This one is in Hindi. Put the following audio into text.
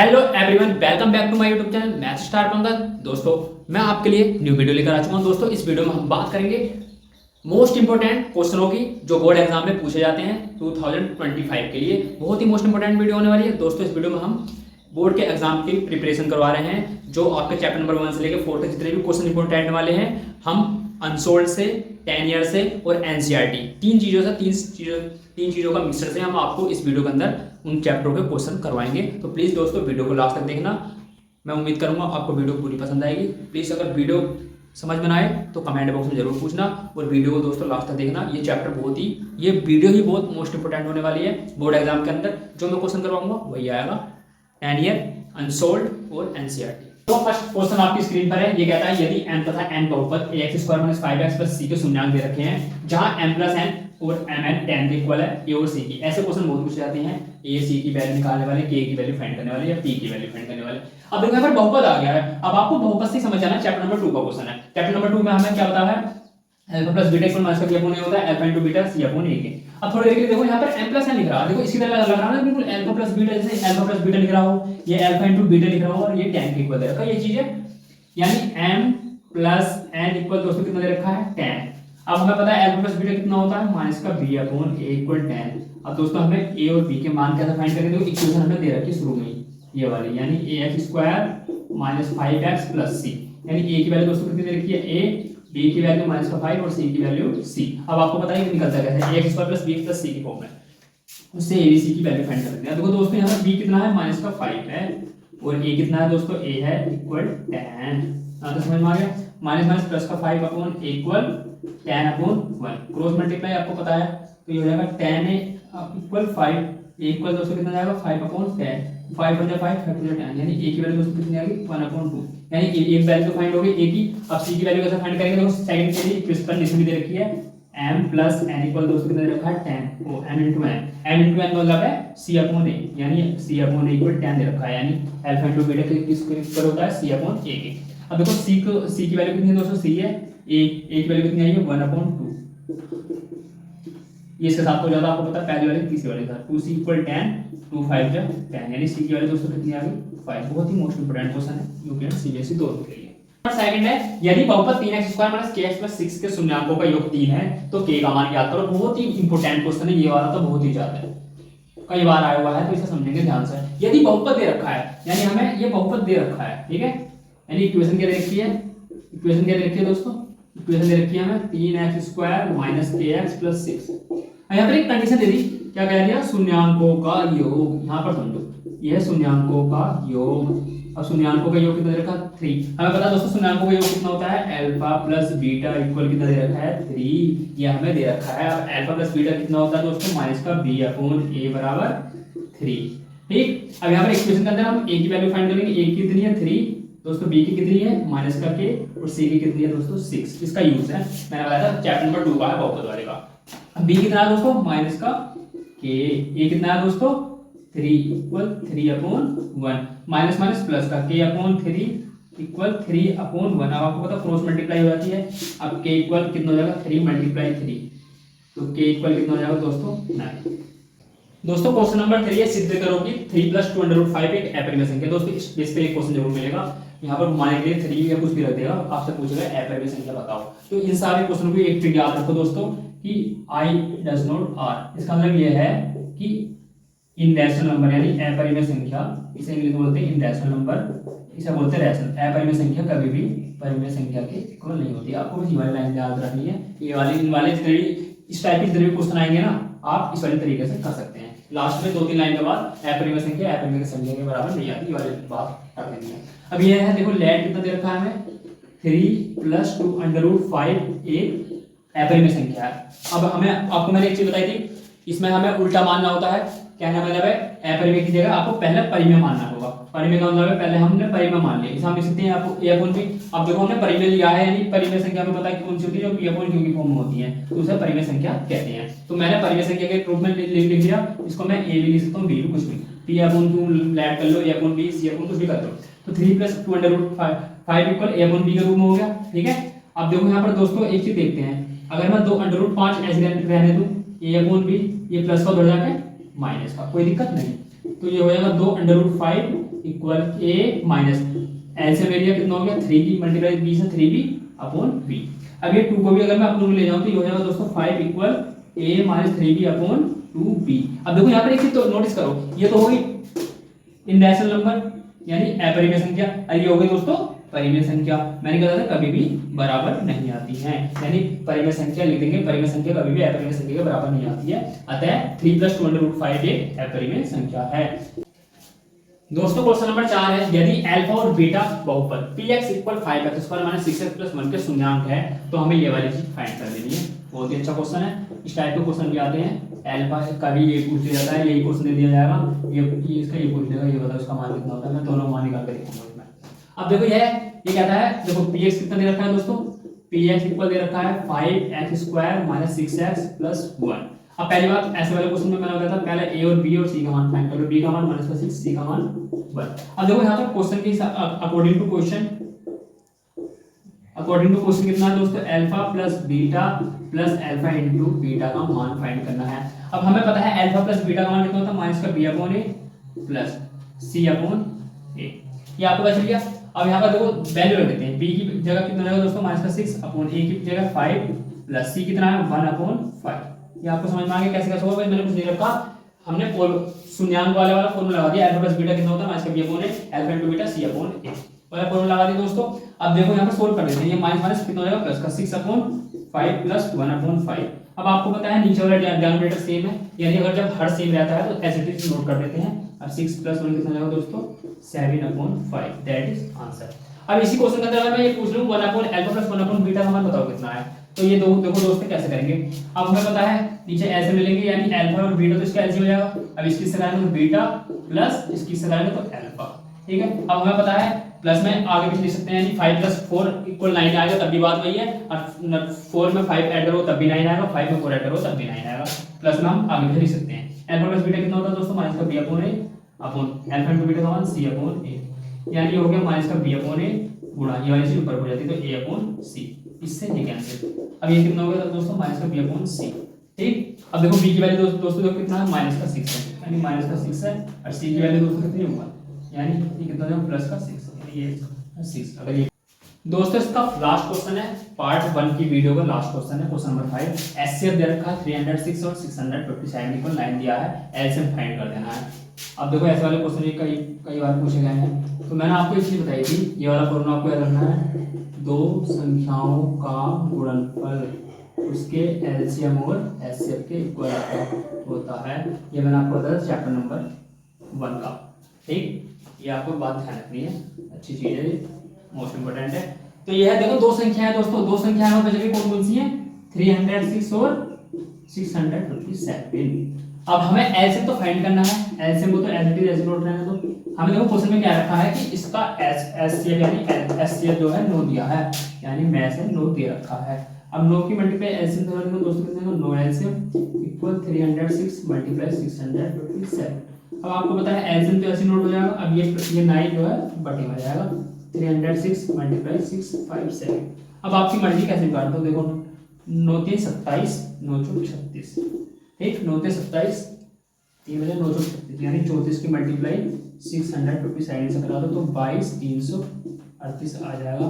Hello everyone, welcome back to my YouTube channel Math Star Pankaj. दोस्तों, मैं आपके लिए न्यू वीडियो लेकर आ चुका हूं। दोस्तों, इस वीडियो में हम बात करेंगे मोस्ट इंपोर्टेंट क्वेश्चनों की जो बोर्ड एग्जाम में पूछे जाते हैं 2025 के लिए। बहुत ही मोस्ट इंपोर्टेंट वीडियो होने वाली है। दोस्तों, इस वीडियो में हम बोर्ड के एग्जाम की प्रिपरेशन करवा रहे हैं। जो आपके चैप्टर नंबर 1 से लेकर 4 तक जितने भी क्वेश्चन इंपोर्टेंट वाले हैं, हम अनसोल्ड से, 10 ईयर से और एनसीईआरटी तीन चीज़ों का मिक्सचर से हम आपको इस वीडियो के अंदर उन चैप्टरों के क्वेश्चन करवाएंगे। तो प्लीज़ दोस्तों, वीडियो को लास्ट तक देखना। मैं उम्मीद करूंगा आपको वीडियो पूरी पसंद आएगी। प्लीज़ अगर वीडियो समझ में आए तो कमेंट बॉक्स में जरूर पूछना और वीडियो को दोस्तों लास्ट तक देखना। ये वीडियो ही बहुत मोस्ट इंपोर्टेंट होने वाली है। बोर्ड एग्जाम के अंदर जो मैं क्वेश्चन करवाऊंगा वही आएगा, 10 ईयर, अनसोल्ड और एनसीईआरटी। तो फर्स्ट क्वेश्चन आपकी स्क्रीन पर है। ये कहता है यदि n तथा n बहुपद ax² - 5x + c के शून्यांक दे रखे हैं, जहां m + n और mn 10 के इक्वल है a और c की। ऐसे क्वेश्चन बहुत पूछे जाते हैं। a c की वैल्यू निकालने वाले, k की वैल्यू फाइंड करने वाले या p की वैल्यू फाइंड करने वाले। अब देखो यहाँ पर बहुपद आ गया है। अब आपको बहुपद से समझ आना। चैप्टर नंबर 2 का क्वेश्चन है। चैप्टर नंबर 2 में हमें क्या बता है, alpha plus beta equal minus का b अपॉन a होता है, alpha into beta c upon a के। अब थोड़ी देर के लिए देखो यहाँ पर m + n लिख रहा है। देखो इसकी तरह लग रहा है ना, बिल्कुल अल्फा प्लस बीटा, जैसे अल्फा प्लस बीटा लिख रहा हो, ये अल्फा इनटू बीटा लिख रहा हो और ये 10 के इक्वल दे रखा है। ये चीज है, यानी m + n इक्वल दोस्तों कितना दे रखा है, 10। अब हमें पता है अल्फा प्लस बीटा कितना होता है, माइनस का b अपॉन a इक्वल 10। अब दोस्तों हमें a और b के मान कैसे फाइंड करेंगे? देखो इक्वेशन हमें दे रखी है शुरू में ही, ये वाली, यानी ax² - 5x + c। यानी a की वैल्यू दोस्तों कितनी दे रखी है, a, b की वैल्यू -5 और c की वैल्यू c। अब आपको पता है कि निकलता कैसे, ax² + bx + c की फॉर्म में, उससे a b c की वैल्यू फाइंड कर लेते हैं। देखो दोस्तों, यहाँ पर b कितना है, -5 है और a कितना है दोस्तों, a है इक्वल 10। तो समझ में आ गया। माइनस प्लस का 5 upon a equal 10 upon 1। Cross multiply आपको पता है, तो ये हो जाएगा 10 इक्वल 5, a इक्वल दोस्तों कितना जाएगा, 5 अपॉन 10। 5 × 5 = 10, यानी a की वैल्यू दोस्तों कितनी आ गई, 1/2। यानी एक वैल्यू तो फाइंड हो गई a की। अब c की वैल्यू कैसे फाइंड करेंगे? देखो सेकंड के लिए इक्वेशन पर निशान दे रखी है, m + n इक्वल दोस्तों कितना दे रखा है, 10। ओ m × n, m × n मतलब है c अपॉन a, यानी c अपॉन a इक्वल 10 दे रखा है, यानी अल्फा इनटू बीटा किसके इक्वल होता है, c अपॉन a के। अब देखो c की वैल्यू कितनी है दोस्तों, c है, a की वैल्यू कितनी आई है, 1/2। ये इसके साथ हो जाता है, आपको पता है पहले वाले तीसरे वाले का 2c = 10, 2 5 × 10, यानी c की वैल्यू दोस्तों कितनी आ गई, 5। बहुत ही मोस्ट इंपोर्टेंट क्वेश्चन है यूपी एंड सीबीएसई दोनों के लिए। सेकंड है, यदि बहुपद 3x² - kx + 6 के शून्यांकों का योग 3 है तो k का मान ज्ञात करो। बहुत ही इंपोर्टेंट क्वेश्चन है ये वाला, तो बहुत ही ज्यादा है, कई बार आया हुआ है, तो इसे समझेंगे ध्यान से। यदि बहुपद दे रखा है, यानी हमें ये बहुपद दे रखा है, ठीक है, यानी इक्वेशन क्या दे रखी है, इक्वेशन क्या दे रखी है दोस्तों, इक्वेशन दे रखी है हमें 3x² - kx + 6। यहाँ पर एक कंडीशन दे दी, क्या कह दिया, शून्यांकों का योग। यहाँ पर समझो, यह है शून्यांकों का योग। अब शून्यांकों का योग कितना दे रखा है, 3। हमें पता है दोस्तों शून्यांकों का योग कितना होता है, अल्फा प्लस बीटा इक्वल कितना दे रखा है, 3। ये हमें दे रखा है। अब अल्फा प्लस बीटा कितना होता है दोस्तों, माइनस का b अपॉन a बराबर 3। ठीक, अब यहाँ पर इक्वेशन के अंदर हम a की वैल्यू फाइंड करेंगे। a की कितनी है, 3 दोस्तों, b की कितनी है, माइनस का k, और c की कितनी है दोस्तों, 6। इसका यूज है, मैंने बताया था चैप्टर नंबर 2 का है, बहुपद वाले का। b कितना है दोस्तों, माइनस का k, a कितना है दोस्तों, 3 इक्वल 3/1, माइनस माइनस प्लस का k अपॉन 3 इक्वल 3/1। अब आपको पता क्रॉस मल्टीप्लाई हो जाती है। अब k इक्वल कितना हो जाएगा, 3 × 3, तो k इक्वल कितना हो जाएगा दोस्तों, 9। दोस्तों क्वेश्चन नंबर 3 है, सिद्ध करो कि 3 + 2√5 एक अपरिमेय संख्या। दोस्तों इस बेस पे एक क्वेश्चन जरूर मिलेगा, यहाँ पर घुमाने के लिए 3 या कुछ भी रख देगा, आपसे पूछेगा अपरिमेय संख्या बताओ। तो इन सारे क्वेश्चन को एक ट्रिक याद रखो दोस्तों कि I does not R, इसका मतलब ये है कि इनरैशनल नंबर यानी अपरिमेय संख्या, इसे इंग्लिश में बोलते हैं इनरैशनल नंबर, इसे बोलते हैं रैशनल। अपरिमेय संख्या कभी भी परिमेय संख्या के इक्वल नहीं होती। आपको बस ये वाली लाइन याद रखनी है। ये वाली, इन वाले जितने इस टाइप के जितने भी क्वेश्चन आएंगे ना, आप इस वाले तरीके से कर सकते हैं। लास्ट में 2-3 लाइन के बाद अपरिमेय संख्या अपरिमेय संख्या के बराबर नहीं आती, ये वाली बात रख देनी है। अब ये है, देखो लेट कितना दे रखा है हमें, 3 + 2√5 एक अपरिमेय संख्या है। अब हमें, आपको मैंने एक चीज बताई थी, इसमें हमें उल्टा मानना होता है। कहने मतलब है अपरिमेय की जगह आपको पहले परिमेय मानना होगा। परिमेय का मतलब है पहले हमने परिमेय मान लिया, इसे हम लिख सकते हैं आपको a/b। अब देखो हमने परिमेय लिया है, यानी परिमेय संख्या में पता है कौन सी होती है, जो p/q की फॉर्म में होती है, तो उसे परिमेय संख्या कहते हैं। तो मैंने परिमेय संख्या के रूप में लिख दिया, इसको मैं a भी लिख सकता हूँ, b भी, कुछ भी, p/q ऐड कर लो, a/b, c/, कुछ भी कर लो। तो 3 + 2√5 इक्वल a/b के रूप में हो गया, ठीक है। अब देखो यहाँ पर दोस्तों एक चीज देखते हैं, अगर मैं 2√5 ऐसे रहने दूं, a/b, ये प्लस का उधर जाके माइनस का, कोई दिक्कत नहीं। तो ये हो जाएगा 2 अंडर रूट 5 इक्वल ए माइनस एलसीएम एरिया कितना हो गया 3b मल्टीप्लाई b से 3b अपॉन b। अब ये 2 को भी अगर मैं अपने रूल ले जाऊं तो ये हो जाएगा दोस्तों 5 equal a minus 3b upon 2b। अब देखो यहाँ पर एक चीज तो नोटिस करो, ये तो हो गई इनरैशनल नंबर यानी अपरिमेय संख्या, और ये हो गई दोस्तों परिमेय संख्या। मैंने कहा था कभी भी बराबर नहीं आती है, यानी परिमेय संख्या लिख देंगे, परिमेय संख्या कभी भी अपरिमेय संख्या के बराबर नहीं आती है। अतः 3 + 2 अंडर रूट 5 एक अपरिमेय संख्या है। दोस्तों क्वेश्चन नंबर 4 है, यदि अल्फा और बीटा बहुपद px = 5x² - 6x + 1 के शून्यांक है तो हमें ये वाली चीज फाइंड कर लेनी है। बहुत ही अच्छा क्वेश्चन है, इस टाइप के क्वेश्चन भी आते हैं। अल्फा कभी ये पूछ लिया जाता है, यही क्वेश्चन दे दिया जाएगा, ये इसका ये पूछ लेगा, ये बताओ इसका मान कितना होता है। मैं दोनों मान निकाल कर देखूंगा इसमें। अब देखो ये कहता है, देखो px कितना दे रखा है दोस्तों, px इक्वल दे रखा है 5x² - 6x + 1। अब पहली बात ऐसे वाले क्वेश्चन में मैंने बताया था पहले a और b और c का मान फाइंड करो, b का मान -6 c का मान 1। अब देखो यहाँ पर क्वेश्चन के अकॉर्डिंग टू क्वेश्चन कितना है दोस्तों, alpha plus beta plus alpha into beta का मान फाइंड करना है। अब हमें पता है अल्फा प्लस बीटा का मान कितना होता है, माइनस का b/a प्लस c/a। ये आपको पता चल गया। अब यहाँ पर देखो वैल्यू रख देते हैं, b की जगह कितना रहेगा दोस्तों -6/a की जगह 5 प्लस c कितना है 1/5। ये आपको समझ में आ गया कैसे होगा। मैंने कुछ नहीं रखा, हमने शून्यांक वाला फॉर्मूला लगा दिया, अल्फा प्लस बीटा कितना होता है माइनस का b/a alpha into beta c/a वाला फॉर्मूला लगा दिया दोस्तों। अब देखो यहाँ पर सोल्व कर देते हैं, ये माइनस कितना हो जाएगा प्लस का 6/5 प्लस 1/5। अब आपको पता है नीचे वाला डिनोमिनेटर सेम है, यानी अगर जब हर सेम रहता है तो एज इट इज नोट कर देते हैं। अब 6 + 1 कितना जाएगा दोस्तों 7/5, दैट इज आंसर। अब इसी क्वेश्चन के अंदर अगर मैं ये पूछ लूं 1/α प्लस 1/β का मान बताओ कितना है, तो ये देखो दोस्तों कैसे करेंगे। अब हमें पता है नीचे ऐसे मिलेंगे, यानी अल्फा और बीटा तो इसका एलसीएम हो जाएगा। अब इसकी से करेंगे तो बीटा प्लस इसकी से करेंगे तो अल्फा, ठीक है। अब हमें पता है प्लस में आगे भी लिख सकते हैं, यानी 5 + 4 = 9 आएगा, तब भी बात वही है। और 4 में 5 ऐड करो तब भी 9 आएगा, 5 में 4 ऐड करो तब भी 9 आएगा। प्लस में हम आगे भी लिख सकते हैं, अल्फा प्लस बीटा कितना होता है दोस्तों माइनस का b/a upon alpha into beta का मान c/a, यानी ये हो गया माइनस का b/a गुणा ये वाली चीज ऊपर हो जाती है तो a/c, इससे ये कैंसिल। अब ये कितना हो गया दोस्तों माइनस का b/c, ठीक। अब देखो b की वैल्यू दोस्तों देखो कितना है -6 है, यानी -6 है, और c की वैल्यू दोस्तों कितनी होगा, यानी ये कितना है +6, ये 6। अगर ये दोस्तों इसका लास्ट क्वेश्चन है, पार्ट 1 की वीडियो का लास्ट क्वेश्चन है, क्वेश्चन नंबर 5। एचसीएफ दे रखा है 306 और 657 = 9 दिया है, एलसीएम फाइंड कर देना है। अब देखो ऐसे वाले क्वेश्चन ये कई बार पूछे गए हैं, तो मैंने आपको एक चीज बताई थी, ये वाला फॉर्मूला आपको याद रखना है, दो संख्याओं का गुणनफल उसके एलसीएम और एचसीएफ के इक्वल होता है। ये मैंने आपको बताया चैप्टर नंबर 1 का, ठीक। ये आपको बात ध्यान रखनी है, अच्छी चीज है, मोस्ट इंपोर्टेंट है। तो ये है देखो दो संख्याएं दोस्तों, दो संख्याएं में बची कौन कौन सी हैं, 306 और 657। अब हमें एलसीएम तो फाइंड करना है, एलसीएम को तो एज इट इज ऐसे नोट रहने दो। हमें देखो क्वेश्चन में क्या रखा है कि इसका एचसीएफ यानी एचसीएफ जो है 9 दिया है, यानी मैं से 9 दे रखा है। अब 9 की मल्टीप्लाई एलसीएम करेंगे दोस्तों कितने होगा, 9 एलसीएम = 306 × 657। अब आपको पता है एलसीएम तो ऐसे नोट हो जाएगा। अब ये 9 जो है बटे में जाएगा, 306 × 657। अब आपकी मर्जी कैसे निकाल दो, देखो 9 3 27, 9 4 36, ठीक। 9 3 27, 3 बजे 9 4 36, यानी 34 की मल्टीप्लाई 657 से करा दो तो 22 338 आ जाएगा।